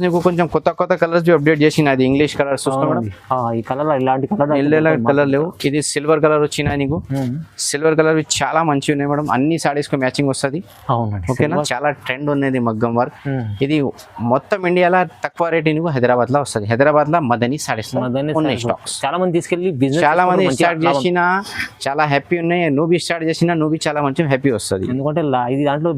నీకు కొంచెం కొత్త కొత్త కలర్స్ అప్డేట్ చేసిన అది ఇంగ్లీష్ కలర్స్ చూసుకో మేడం. ఈ కలర్ ఇలాంటి కలర్ లేవు. ఇది సిల్వర్ కలర్ వచ్చినా నీకు సిల్వర్ కలర్ చాలా మంచిగా ఉన్నాయి మేడం. అన్ని సారీస్ కు మ్యాచింగ్ వస్తుంది. ఓకేనా, చాలా ట్రెండ్ ఉన్నది మగ్గం వర్క్. ఇది మొత్తం ఇండియాలో తక్కువ రేట్ నీకు హైదరాబాద్ లో వస్తుంది. హైదరాబాద్ లో మదనీ సారీస్ ఉన్నాయి స్టాక్స్. చాలా మంది తీసుకెళ్ళి చాలా మంది స్టార్ట్ చేసిన చాలా హ్యాపీ ఉన్నాయి. నువ్వు స్టార్ట్ చేసినా నువ్వు చాలా మంచి హ్యాపీ వస్తుంది. ఎందుకంటే ఇది దాంట్లో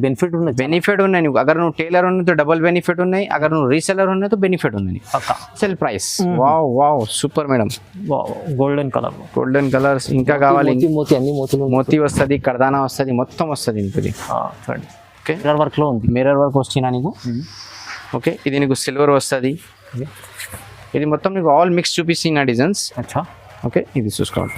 బెనిఫిట్ ఉన్నాయి నీకు. అగర్ నువ్వు టైలర్ ఉన్నది డబుల్ బెనిఫిట్ ఉన్నాయి. అగర్ నువ్వు రీసెలర్ ఉన్నది तो बेनिफिट ఉంది. Cell price wow wow super madam. Golden colours ఇంకా కావాలి. అన్ని మోతీ వస్తుంది, కర్దానా వస్తుంది, మొత్తం వస్తుంది ఇంకది. ఓకే, మిర్రర్ వర్క్ లో ఉంది. మిర్రర్ వర్క్ వచ్చినా నీకు. ఓకే, ఇది నీకు సిల్వర్ వస్తుంది. ఇది మొత్తం నీకు ఆల్ మిక్స్ చూపిస్తున్న డిజైన్స్. ఓకే, ఇది చూసుకోవాలి.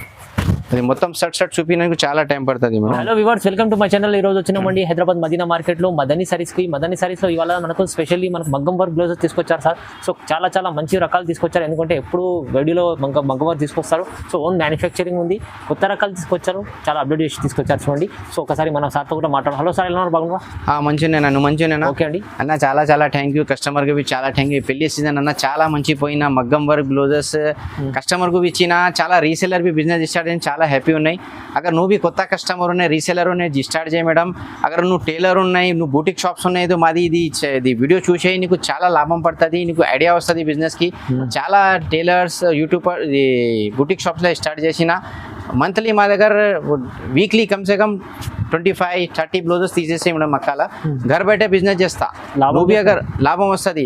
అది మొత్తం షర్ట్ చూపించడానికి చాలా టైం పడుతుంది madam. Hello viewers, welcome to my channel. ఈ రోజు వచ్చినామండి హైదరాబాద్ మదీనా మార్కెట్ లో మదనీ సారీస్ కి. మదనీ సారీస్ లో ఇవాళ మనకు స్పెషల్లీ మనకు మగ్గం వర్క్ బ్లౌజెస్ తీసుకొచ్చారు సార్. సో చాలా మంచి రకాలు తీసుకొచ్చారు. ఎందుకంటే ఎప్పుడు వీడియోలో మగ్గం వర్క్ తీసుకొస్తారు. సో ఓన్ మ్యానుఫ్యాక్చరింగ్ ఉంది. కొత్త రకాలు తీసుకొచ్చారు, చాలా అప్డేట్ చేసి తీసుకొచ్చారు చూడండి. సో ఒకసారి మన సార్తో కూడా మాట్లాడాలి. హలో సార్, ఎలా ఉన్నారు? బాగున్నా? మంచిగా నువ్వు మంచిగా? ఓకే అండి అన్న, చాలా థ్యాంక్ యూ. కస్టమర్ కి చాలా థ్యాంక్ యూ. పెళ్లి సీజన్ అన్న చాలా మంచి పోయిన మగ్గం వర్క్ బ్లౌజెస్ కస్టమర్ కు ఇచ్చిన. చాలా రీసెలర్ బి బిజినెస్ స్టార్ట్ అయిన చాలా హ్యాపీ ఉన్నాయి. अगर నువ్వు కొత్త కస్టమర్ ఉన్నాయి, రీసెలర్ ఉన్నాయి, స్టార్ట్ చేయ మేడం. అगर నువ్వు టైలర్ ఉన్నాయి, నువ్వు బూటిక్ షాప్స్ ఉన్నాయి, మాది ఇది వీడియో చూసే నీకు చాలా లాభం పడుతుంది. నీకు ఐడియా వస్తుంది బిజినెస్ కి. చాలా టైలర్స్ యూట్యూబర్ బూటిక్ షాప్స్ లో స్టార్ట్ చేసిన మంత్లీ మా దగ్గర వీక్లీ కమ్సే కమ్ 25-30 బ్లౌజెస్ తీసేసి మేడం మక్కాల घर बैठे బిజినెస్ చేస్తా. నువ్వు అగర్ లాభం వస్తుంది,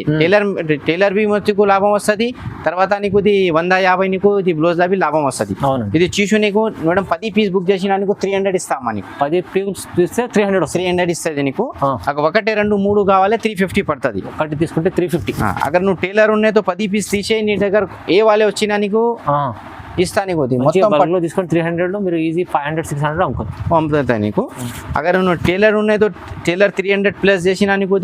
టైలర్ బి నీకు లాభం వస్తుంది. తర్వాత నీకు ఇది 150 నీకు ఇది బ్లౌజ్ బి లాభం వస్తుంది. ఇది చూసి నీకు మేడం 10 పీస్ బుక్ చేసిన నీకు 300 ఇస్తామా. నీకు 10 పీస్ తీస్తే 300 ఇస్తుంది నీకు. 1, 2, 3 కావాలి 350 పడుతుంది. ఒకటి తీసుకుంటే 350. అగర్ నువ్వు టైలర్ ఉన్నాయి 10 పీస్ తీసే నీ దగ్గర ఏ వాళ్ళే వచ్చినా నీకు ఇస్తా. నీకు మొత్తం తీసుకొని 300 లో మీరు ఈజీ 500-600 పంపుతా నీకు. అగర్ నువ్వు టైలర్ ఉన్నాయి టైలర్ 300 ప్లస్ చేసినా నీకు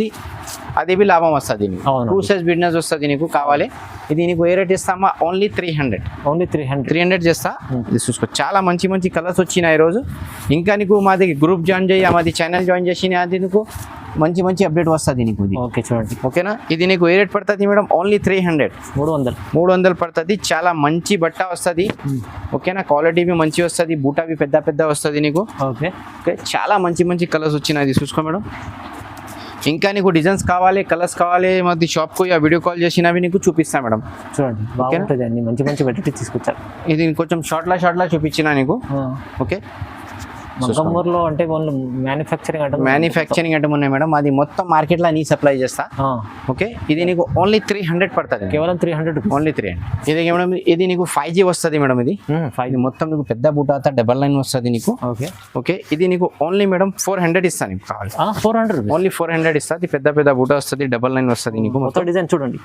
అది బి లాభం వస్తుంది. 2 సైజ్ బిజినెస్ వస్తుంది నీకు. కావాలి ఇది నీకు ఏ రేట్ ఇస్తామా? ఓన్లీ 300 చేస్తా. ఇది చూసుకో, చాలా మంచి కలర్స్ వచ్చినాయి ఈరోజు. ఇంకా నీకు మాది గ్రూప్ జాయిన్ చేయి, మాది ఛానల్ జాయిన్ చేసి అది నీకు మంచి అప్డేట్ వస్తుంది నీకు. ఓకే చూడండి. ఓకేనా, ఇది నీకు ఏ రేట్ పడుతుంది మేడం? ఓన్లీ 300 పడుతుంది. చాలా మంచి బట్ట వస్తుంది. ఓకేనా, క్వాలిటీ బి మంచి వస్తుంది, బూటా బి పెద్ద వస్తుంది నీకు. ఓకే, చాలా మంచి కలర్స్ వచ్చినాయి. చూసుకో మేడం. ఇంకా నీకు డిజైన్స్ కావాలి, కలర్స్ కావాలి, మాది షాప్కు వీడియో కాల్ చేసినవి నీకు చూపిస్తా మేడం. చూడండి, బాగుంటుంది. మంచి వెరైటీ తీసుకొచ్చారు. ఇది కొంచెం షార్ట్లా చూపించిన నీకు. ఓకే, మగ్గంలో అంటే మ్యానుఫ్యాక్చరింగ్ అంటే ఉన్నాయి మేడం. అది మొత్తం మార్కెట్ లో నీ సప్లై చేస్తా. ఓకే, ఇది నీకు ఓన్లీ 300 పడుతుంది. కేవలం 300. ఓన్లీ 300. ఇది మేడం, ఇది నీకు 5G వస్తుంది మేడం. ఇది మొత్తం నీకు పెద్ద బూటాత డబల్ లైన్ వస్తుంది నీకు. ఓకే, ఇది నీకు ఓన్లీ మేడం 400 ఇస్తాను. నీకు కావాలి 400, ఓన్లీ 400 ఇస్తుంది. పెద్ద బూటా వస్తుంది, డబల్ లైన్ వస్తుంది నీకు. మొత్తం డిజైన్ చూడండి.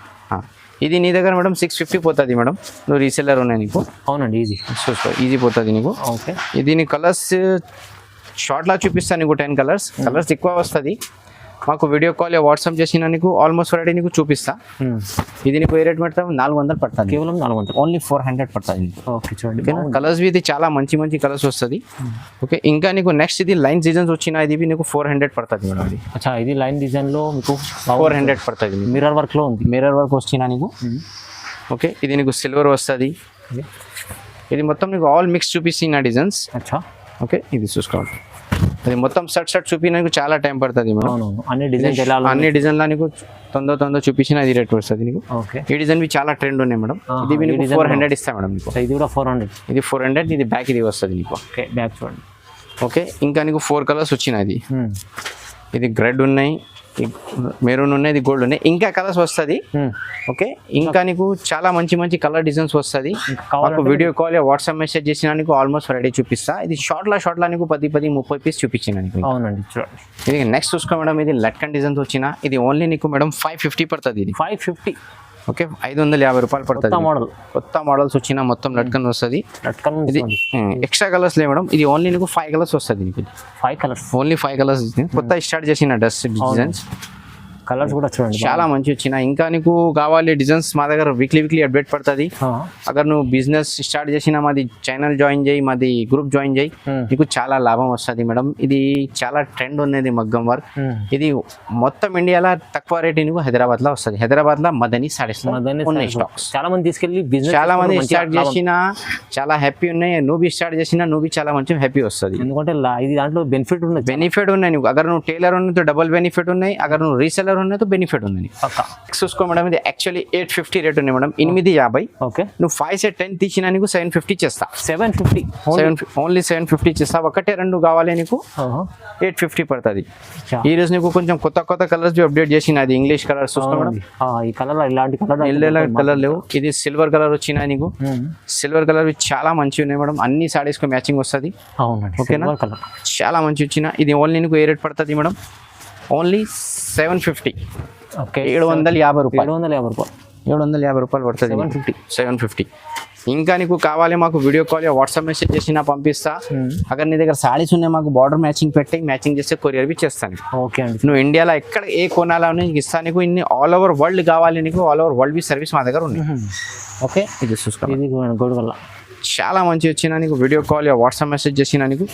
ఇది నీ దగ్గర మేడం 650 పోతుంది మేడం. నువ్వు రీసెల్లర్ ఉన్నాయి నీకు. అవునండి, ఈజీ పోతుంది నీకు. ఓకే, ఇది నీ కలర్స్ షార్ట్లా చూపిస్తాను నీకు. 10 కలర్స్ ఎక్కువ వస్తుంది. మాకు వీడియో కాల్ వాట్సాప్ చేసిన నీకు ఆల్మోస్ట్ వెరైటీ నీకు చూపిస్తా. ఇది నీకు ఏ రేట్ పడుతుంది? 400 పడుతుంది. కేవలం 400. ఓన్లీ 400 పడుతుంది. ఓకే చూడండి, కలర్స్ ఇది చాలా మంచి కలర్స్ వస్తుంది. ఓకే, ఇంకా నీకు నెక్స్ట్ ఇది లైన్ డిజైన్స్ వచ్చిన ఇది నీకు 400 పడుతుంది మేడం. ఇది ఇది లైన్ డిజైన్ లో మీకు 400 పడుతుంది. మిర్రర్ వర్క్ లో ఉంది. మిర్రర్ వర్క్ వచ్చిన నీకు. ఓకే, ఇది నీకు సిల్వర్ వస్తుంది. ఇది మొత్తం నీకు ఆల్ మిక్స్ చూపిస్తున్న డిజైన్స్. ఓకే, ఇది చూసుకోవాలి. అది మొత్తం షర్ట్ చూపించడానికి చాలా టైం పడుతుంది మేడం. అన్ని డిజైన్లో నీకు తొందర చూపించిన ఇది రేట్ వస్తుంది నీకు. ఈ డిజైన్ చాలా ట్రెండ్ ఉన్నాయి మేడం. ఇది నీకు 400 ఇస్తా మేడం. ఇది కూడా 400. ఇది 400. ఇది బ్యాక్ ఇది వస్తుంది నీకు. ఓకే, బ్యాక్ చూడండి. ఓకే, ఇంకా నీకు 4 కలర్స్ వచ్చినాయి. ఇది రెడ్ ఉన్నాయి, మెరూన్ ఉన్నాయి, ఇది గోల్డ్ ఉన్నాయి, ఇంకా కలర్స్ వస్తుంది. ఓకే, ఇంకా నీకు చాలా మంచి కలర్ డిజైన్స్ వస్తుంది. వీడియో కాల్ వాట్సాప్ మెసేజ్ చేసిన నీకు ఆల్మోస్ట్ రెడీ చూపిస్తా. ఇది షార్ట్లా నీకు 10-30 పీస్ చూపించిన నీకు. అవునండి, చూడండి. ఇది నెక్స్ట్ చూసుకో మేడం. ఇది లట్కన్ డిజైన్స్ వచ్చిన ఇది ఓన్లీ నీకు మేడం 550 పడుతుంది. ఇది 550. ఓకే, 550 రూపాయలు పడుతుంది. కొత్త మోడల్స్ వచ్చిన మొత్తం లట్కన్ వస్తుంది. ఇది ఎక్స్ట్రా కలర్స్ లే మేడం. ఇది ఓన్లీ నీకు 5 కలర్స్ వస్తుంది. నీకు 5 కలర్స్, ఓన్లీ 5 కలర్స్. కొత్త స్టార్ట్ చేసిన డ్రెస్ డిజైన్స్. కలర్స్ కూడా చూడండి చాలా మంచి వచ్చిన ఇంకా నీకు కావాలి డిజైన్స్ మా దగ్గర వీక్లీ అప్డేట్ పడుతుంది అగర్ నువ్వు బిజినెస్ స్టార్ట్ చేసినా మాది ఛానల్ జాయిన్ చేయి మాది గ్రూప్ జాయిన్ చేయి నీకు చాలా లాభం వస్తుంది మేడం ఇది చాలా ట్రెండ్ ఉన్నది మగ్గం వర్క్ ఇది మొత్తం ఇండియాలో తక్కువ రేట్ నీకు హైదరాబాద్ లో వస్తుంది హైదరాబాద్ లో మదనీ సారీస్ ఉన్నాయి స్టాక్స్ చాలా మంది తీసుకెళ్ళి బిజినెస్ చాలా మంది స్టార్ట్ చేసినా చాలా హ్యాపీ ఉన్నాయి నువ్వు స్టార్ట్ చేసినా నువ్వు చాలా మంచి హ్యాపీ వస్తుంది ఎందుకంటే ఇది దాంట్లో బెనిఫిట్ ఉన్నాయి నీకు అగర్ నువ్వు టైలర్ ఉన్నది డబుల్ బెనిఫిట్ ఉన్నాయి అగర్ నువ్వు రీసెలర్ ఉన్నది బెనిఫిట్ ఉంది చూసుకో మేడం ఇది యాక్చువల్లీ 850 రేట్ ఉన్నాయి మేడం 850 ఓకే నువ్వు 5 సెట్ 10 తీసినా నీకు 750 చేస్తా 750 ఓన్లీ 750 చేస్తా ఒకటే రెండు కావాలి నీకు 850 పడుతుంది ఈ రోజు నీకు కొంచెం కొత్త కలర్స్ అప్డేట్ చేసిన అది ఇంగ్లీష్ కలర్ చూసుకో మేడం ఈ కలర్ ఇలాంటి కలర్ లేవు ఇది సిల్వర్ కలర్ వచ్చినా నీకు సిల్వర్ కలర్ చాలా మంచి ఉన్నాయి మేడం అన్ని సారీస్ కు మ్యాచింగ్ వస్తుంది ఓకేనా చాలా మంచి వచ్చిన ఇది ఓన్లీ నీకు ఏ రేట్ పడుతుంది మేడం ఓన్లీ 750 ఓకే 750 రూపాయలు 750 రూపాయలు పడుతుంది 750 ఇంకా నీకు కావాలి మాకు వీడియో కాల్ వాట్సాప్ మెసేజ్ చేసినా పంపిస్తా అगर నీ దగ్గర సారీస్ ఉన్నాయి మాకు బార్డర్ మ్యాచింగ్ చేస్తే కొరియర్ బి చేస్తాను ఓకే అండి నువ్వు ఇండియాలో ఎక్కడ ఏ కొనాలో నీకు ఇస్తాను నీకు ఇన్ని ఆల్ ఓవర్ వరల్డ్ కావాలి నీకు all over world B service మా దగ్గర ఉంది ఓకే ఇది చూసుకో ఇది గోల్డ్ వల్ల చాలా మంచి వచ్చినా నీకు వీడియో కాల్ వాట్సాప్ మెసేజ్ చేసినా నీకు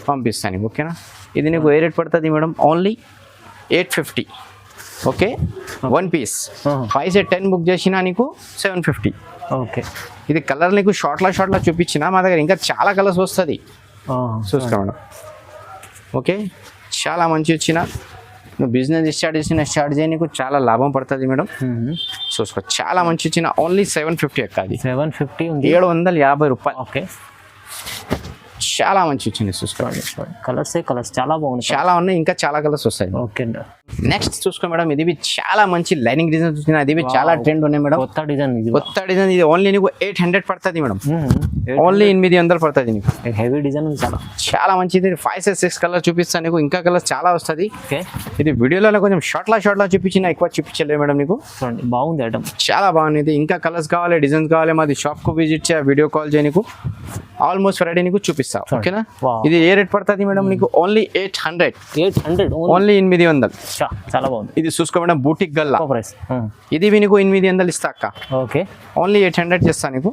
పంపిస్తాను నీకు ఓకేనా ఇది నీకు ఏ రేట్ పడుతుంది madam only 850 okay 1 piece 5 set 10 book చేసినా నీకు 750 ఓకే ఇది కలర్ నీకు షార్ట్లో చూపించిన మా దగ్గర ఇంకా చాలా కలర్స్ వస్తుంది చూసుకో మేడం ఓకే చాలా మంచి వచ్చిన నువ్వు బిజినెస్ స్టార్ట్ చేయ నీకు చాలా లాభం పడుతుంది మేడం చూసుకో చాలా మంచి వచ్చిన ఓన్లీ 750 అది 750 ఉంది 750 రూపాయలు ఓకే చాలా మంచి వచ్చింది చూసుకోండి కలర్స్ చాలా బాగున్నాయి చాలా ఉన్నాయి ఇంకా చాలా కలర్స్ వస్తాయి ఓకే నెక్స్ట్ చూసుకో మేడం ఇది చాలా మంచి లైనింగ్ డిజైన్ వచ్చింది అది చాలా ట్రెండ్ ఉన్నాయి మేడం కొత్త డిజైన్ ఇది ఓన్లీ నీకు 800 పడుతుంది మేడం ఓన్లీ 800 పడుతుంది నీకు హెవీ డిజైన్ చాలా మంచిది 5-6 కలర్ చూపిస్తాను నీకు ఇంకా కలర్స్ చాలా వస్తుంది ఓకే ఇది వీడియోలో కొంచెం షార్ట్లో చూపించిన ఎక్కువ చూపించలేదు మేడం నీకు బాగుంది ఐటమ్ చాలా బాగుంది ఇంకా కలర్స్ కావాలి డిజైన్స్ కావాలి మాది షాప్ కు విజిట్ చేయ వీడియో కాల్ చేయ నీకు ఆల్మోస్ట్ వెరైటీ నీకు చూపిస్తా ఓకేనా ఇది ఏ రేట్ పడుతుంది మేడం నీకు ఓన్లీ 800 ఓన్లీ 800 చాలా బాగుంది ఇది చూసుకో మేడం బూటిక్ గల్లా ప్రైస్ ఇది నీకు 800 ఇస్తా అక్క ఓకే ఓన్లీ 800 చేస్తా నీకు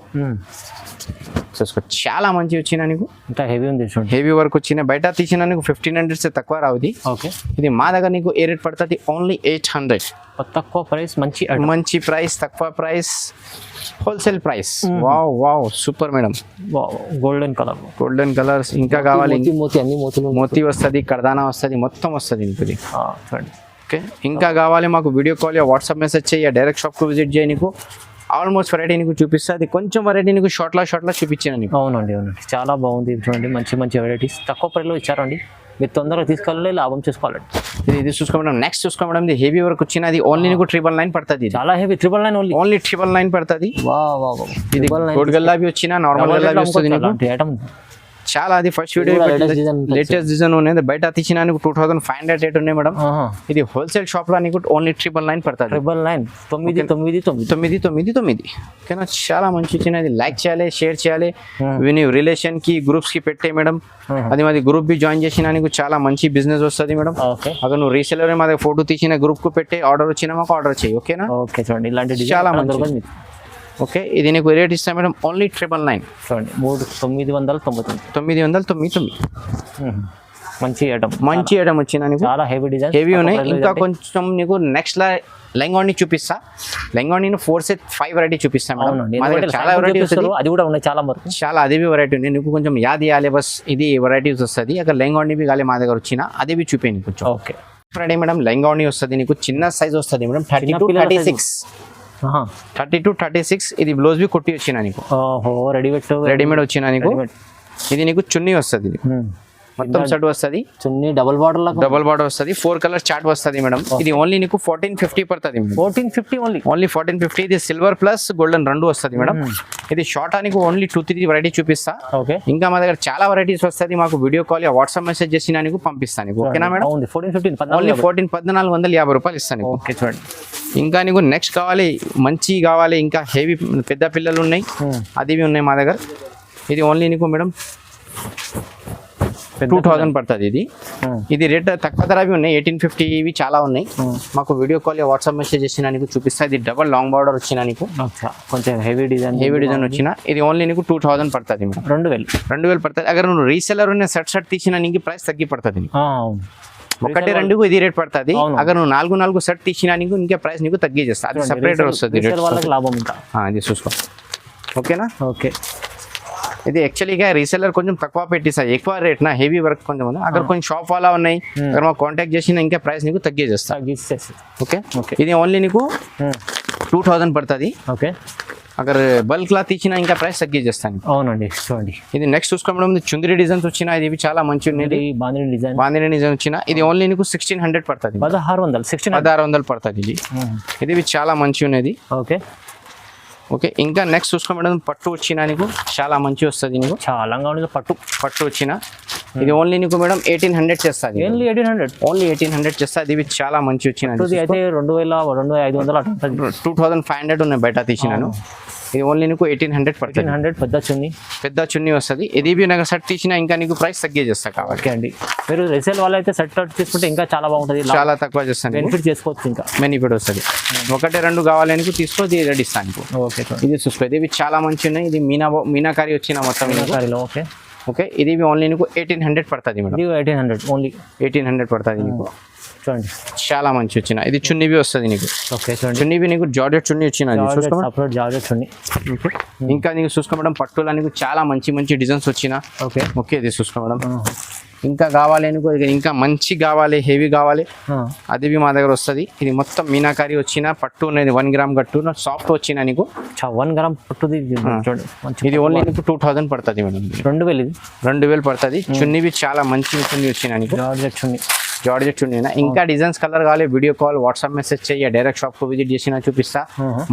చూసుకో చాలా మంచి వచ్చిన నీకు ఇంకా హెవీ ఉంది చూడండి హెవీ వర్క్ వచ్చిన బయట తీసిన నీకు 1500 తక్కువ రావుది ఓకే ఇది మా దగ్గర నీకు ఏ రేట్ పడుతుంది ఓన్లీ 800 తక్కువ ప్రైస్ మంచి ప్రైస్ తక్కువ price wholesale price wow super madam golden colours ఇంకా కావాలి మోతీ వస్తుంది కర్దానా వస్తుంది మొత్తం వస్తుంది ఇంటిది ఓకే ఇంకా కావాలి మాకు వీడియో కాల్ వాట్సాప్ మెసేజ్ చేయ డైరెక్ట్ షాప్ కు విజిట్ చేయ నీకు ఆల్మోస్ట్ వెరైటీ నీకు చూపిస్తుంది కొంచెం వెరైటీ నీకు షార్ట్లో చూపించాను నీకు అవునండి చాలా బాగుంది చూడండి మంచి వెరైటీస్ తక్కువ ప్రైస్లో ఇచ్చారండి మీరు తొందరగా తీసుకెళ్ళి లాభం చేసుకోవాలండి ఇది చూసుకోవడం నెక్స్ట్ చూసుకోవడం ఇది హెవీ వర్క్ వచ్చినది ఓన్లీ నీకు 999 పడుతుంది చాలా హెవీ 999 ఓన్లీ 999 పడుతుంది ఇది గోల్డ్ గల్లాబి వచ్చిన నార్మల్ గల్లాబి వస్తుంది నీకు చాలా అది ఫస్ట్ వీడియో లేటెస్ట్ డిజైన్ ఉన్నాయి బయట తీసిన నీకు 2500 రేట్ ఉన్నాయి మేడం ఇది హోల్సేల్ షాప్ లో నీకు ఓన్లీ 999 పడుతుంది 999 ఓకేనా చాలా మంచి వచ్చినది లైక్ చేయాలి షేర్ చేయాలి విని రిలేషన్ కి గ్రూప్స్ కి పెట్టే మేడం అది మాది గ్రూప్ బి జాయిన్ చేసినా నీకు చాలా మంచి బిజినెస్ వస్తుంది మేడం అక్కడ నువ్వు రీసెలర్ మా ఫోటో తీసిన గ్రూప్ కు పెట్టి ఆర్డర్ వచ్చినా మాకు ఆర్డర్ చేయి ఓకేనా ఓకే చూడండి ఇలాంటి చాలా మంచి ఓకే ఇది నీకు రేట్ ఇస్తాను మేడం ఓన్లీ 999 చూడండి 999 మంచి ఐటమ్ వచ్చిన నీకు చాలా హెవీ ఉన్నాయి ఇంకా కొంచెం నీకు నెక్స్ట్ లెంగాని చూపిస్తా లెంగాని 4 సెట్ 5 వెరైటీ చూపిస్తా మేడం చాలా వెరైటీ వస్తుంది అది కూడా ఉన్నాయి చాలా అది వెరైటీ ఉంది నీకు కొంచెం యాద్ చేయాలి బస్ ఇది వెరైటీస్ వస్తుంది అక్కడ లెంగాని బి కాలే మా దగ్గర వచ్చిన అది బి చూపేయండి కొంచెం ఓకే ఫ్రైడే మేడం లెంగాని వస్తుంది నీకు చిన్న సైజ్ వస్తుంది మేడం 32-36 ఇది బ్లౌజ్ బి కుట్టి వచ్చిన నీకు రెడీమేడ్ వచ్చిన నీకు ఇది నీకు చున్నీ వస్తుంది మొత్తం సెట్ వస్తుంది చున్నీ డబుల్ బార్డర్ వస్తుంది 4 కలర్ చార్ట్ వస్తుంది మేడం ఇది ఓన్లీ నీకు 1450 పడుతుంది 1450 ఓన్లీ 1450 ఇది సిల్వర్ ప్లస్ గోల్డెన్ రెండు వస్తుంది మేడం ఇది షార్ట్ నీకు ఓన్లీ 2-3 వెరైటీ చూపిస్తా ఇంకా మా దగ్గర చాలా వెరైటీస్ వస్తుంది మాకు వీడియో కాల్ వాట్సాప్ మెసేజ్ చేసినా నీకు పంపిస్తాను ఓకేనా మేడం ఓన్లీ 1450 రూపాయలు ఇస్తాను ఓకే చూడండి ఇంకా నీకు నెక్స్ట్ మంచి కావాలి ఇంకా హెవీ పెద్ద పిల్లలు ఉన్నాయి అది ఉన్నాయి మా దగ్గర ఇది ఓన్లీ నీకు మేడం పెద్ద 2000 పడుతుంది ఇది. ఇది రేట్ తక్కువ ధరవి ఉన్నాయి, 1850 ఇవి చాలా ఉన్నాయి. మాకు వీడియో కాల్ వాట్సాప్ మెసేజ్ చేసిన నీకు చూపిస్తా. ఇది డబల్ లాంగ్ బార్డర్ వచ్చిన నీకు కొంచెం హెవీ డిజైన్ వచ్చిన. ఇది ఓన్లీ నీకు 2000 పడుతుంది. 2000 పడుతుంది. అగర్ నువ్వు రీసెలర్ సెట్ తీసిన నీకు ప్రైస్ తగ్గి పడుతుంది. ఒకటి రెండుకు ఇది రేట్ పడుతుంది. అగర్ నువ్వు 4 సెట్ తీసినా నీకు ఇంకా ప్రైస్ నీకు తగ్గి చేస్తా. అది సపరేట్ వస్తుంది లాభం. ఇది చూసుకో, ఓకేనా? ఓకే. ఇది యాక్చువల్గా రీసెలర్ కొంచెం తక్కువ పెట్టిస్తా, ఎక్కువ రేట్ నా హెవీ వర్క్ కొంచెం ఉంది. అక్కడ కొంచెం షాప్ వాళ్ళ ఉన్నాయి, అక్కడ మాకు కాంటాక్ట్ చేసిన ఇంకా ప్రైస్ నీకు తగ్గే చేస్తా. ఓకే. ఇది ఓన్లీ నీకు 2000 పడుతుంది. ఓకే. అగర్ బల్క్ లా తీసిన ఇంకా ప్రైస్ తగ్గి చేస్తాను. అవునండి, చూడండి. ఇది నెక్స్ట్ చూసుకోవడం చుందరి డిజైన్స్ వచ్చిన. ఇది చాలా మంచి ఉన్నది, బాందిని డిజైన్ వచ్చిన. ఇది ఓన్లీ నీకు 1600 పడుతుంది. 1600 పడుతుంది. ఇది చాలా మంచి ఉన్నది. ఓకే. ఓకే. ఇంకా నెక్స్ట్ చూసుకోవడం పట్టు వచ్చిన నీకు చాలా మంచి వస్తుంది. నీకు చాలా పట్టు వచ్చిన. ఇది ఓన్లీ నీకు మేడం 1800 చేస్తుంది. ఓన్లీ 1800 చేస్తుంది. ఇవి చాలా మంచి వచ్చిన. అయితే 2500 2500 ఉన్నాయి బయట తీసినాను. ఇది ఓన్లీ నీకు 1800 పడుతుంది. పెద్ద చున్నీ వస్తుంది. ఇది నాకు సెట్ తీసినా ఇంకా నీకు ప్రైస్ తగ్గే చేస్తా కాబట్టి అండి. మీరు రీసేల్ వాళ్ళు అయితే సెట్ తీసుకుంటే ఇంకా చాలా బాగుంటుంది, చాలా తక్కువ చేస్తాను. బెనిఫిట్ చేసుకోవచ్చు. ఇంకా బెనిఫిట్ వస్తుంది. 1-2 కావాలి నీకు తీసుకో, ఇది రెడీ ఇస్తాను. ఓకే. ఇది చూసుకో, ఇవి చాలా మంచి ఉన్నాయి. ఇది మీనాకారి వచ్చిన మొత్తం. ఓకే. ఓకే. ఇది ఓన్లీ నీకు 1800 పడుతుంది మేడం. 1800 పడుతుంది నీకు. చూడండి, చాలా మంచి వచ్చిన. ఇది చున్నీవి వస్తుంది నీకు. ఓకే. చూడండి, చున్నీవి నీకు జార్జెట్ చున్నీ వచ్చిన. చున్నీ. ఇంకా నీకు చూసుకోవడం పట్టులో నీకు చాలా మంచి డిజైన్స్ వచ్చిన. ఓకే. ఓకే. ఇది చూసుకోవడం ఇంకా కావాలి అనుకో, ఇంకా మంచి కావాలి, హెవీ కావాలి, అది మా దగ్గర వస్తుంది. ఇది మొత్తం మీనాకారి వచ్చిన పట్టు ఉన్నది. 1 గ్రామ్ గట్టు సాఫ్ట్ వచ్చిన నీకు. 1 గ్రామ్ పట్టుది. ఇది ఓన్లీ నీకు 2000 పడుతుంది మేడం. 2000 పడుతుంది. చున్నీవి చాలా మంచి చున్నీ వచ్చిన నీకు. జార్జెట్ చున్నీ. ఇంకా డిజైన్స్ కలర్ కావాలి, వీడియో కాల్ వాట్సాప్ మెసేజ్ చేయ, డైరెక్ట్ షాప్ కు విజిట్ చేసినా చూపిస్తా.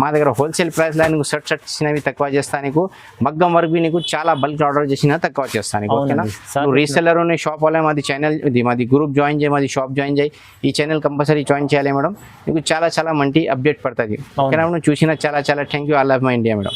మా దగ్గర హోల్సేల్ ప్రైస్ లో నీకు సెట్ ఇచ్చినవి తక్కువ చేస్తా. నీకు మగ్గం వర్క్ నీకు చాలా బల్క్ ఆర్డర్ చేసినా తక్కువ చేస్తా నీకు. ఓకేనా? నువ్వు రీసెల్లర్ ఉన్నాయి, షాప్ వాళ్ళే, మాది ఛానల్, ఇది మాది గ్రూప్ జాయిన్ చేయి, మాది షాప్ జాయిన్ చేయి. ఈ ఛానల్ కంపల్సరీ జాయిన్ చేయాలి మేడం. నీకు చాలా మంచి అప్డేట్ పడుతుంది. ఓకేనా? నువ్వు చూసినా చాలా thank you. I love my India madam.